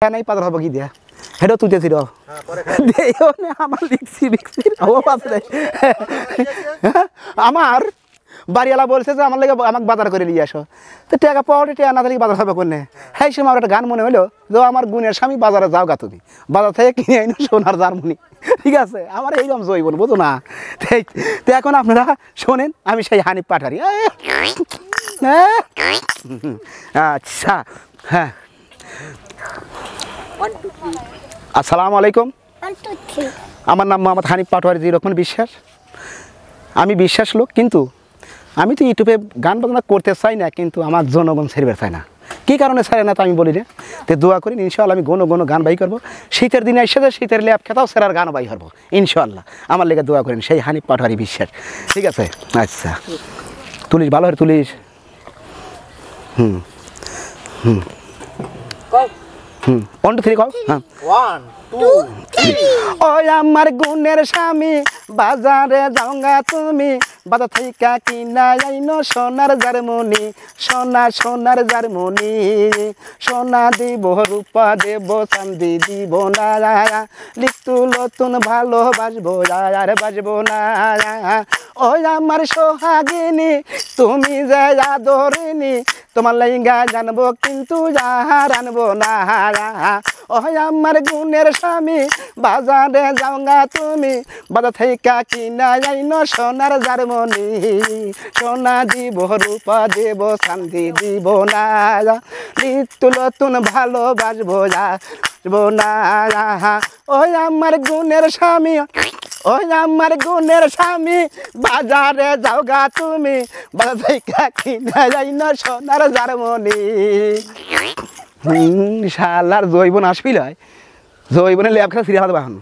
নাই পাতার হবে কি দিয়া হেডো তুলতেছি র আমার লিখছি আমার বাড়িওয়ালা বলছে যে আমার লাগে আমাকে বাজার করে নিয়ে আসো তো টাকা পাওয়াটা টাকা না থাকলে বাজার হবে কোনে হ্যাঁ সে আমার একটা গান মনে হলো যে আমার গুণের স্বামী বাজারে যাও গা তুমি বাজার থেকে কিনে আইনো সোনার জার্মনি ঠিক আছে আমার এইরকম জৈবন বুঝো না তো এখন আপনারা শোনেন আমি সেই হানিফ পাঠারি আচ্ছা হ্যাঁ আসসালামু আলাইকুম আমার নাম মোহাম্মদ হানিফ পাটোয়ারি যেরকম বিশ্বাস আমি বিশ্বাস লোক কিন্তু আমি তো ইউটিউবে গান বাজনা করতে চাই না কিন্তু আমার জনগণ ছেড়ে চায় না কী কারণে ছাড়ে না তো আমি বলি না তো দোয়া করি ইনশাআল্লাহ আমি ঘন গান বাই করবো শীতের দিনে এসে শীতের ল্যাপ খেতাও সেরার গান বাই করবো ইনশাআল্লাহ আমার লেগে দোয়া করেন সেই হানিফ পাটোয়ারি বিশ্বাস ঠিক আছে আচ্ছা তুলিস ভালো করে তুলিস ওয়ান টু থ্রি কও হ্যাঁ 1 2 3 ওই আমার গুণের স্বামী বাজারে যাওগা তুমি বাজার থেকে কিনা আইনো সোনার জার্মনি সোনার জার্মনি সোনা দিব রূপা দেব চান্দি দিব না লিখতু নতুন ভালোবাসবো আর বাসবো না ওই আমার সোহাগিনী তুমি যে আদরিনী তোমার লাইগা জানবো কিন্তু যাহার আনবো না ওই আমার গুণের স্বামী বাজারে যাওগা তুমি বাজার থেকে কিনা আইনো সোনার জার্মনি সোনা দিব রূপা দেব শান্তি দিব না লিখতু নতুন ভালোবাসবো যাবো না ওই আমার গুণের স্বামী ওই আমার গুণের স্বামী বাজারে যাওগা তুমি বাজার থেকে কিনা আইনো সোনার জার্মনি শালার জৈবন আসবিল হয় জৈবনের ল্যাব খেলা ফিরে হাত বাহান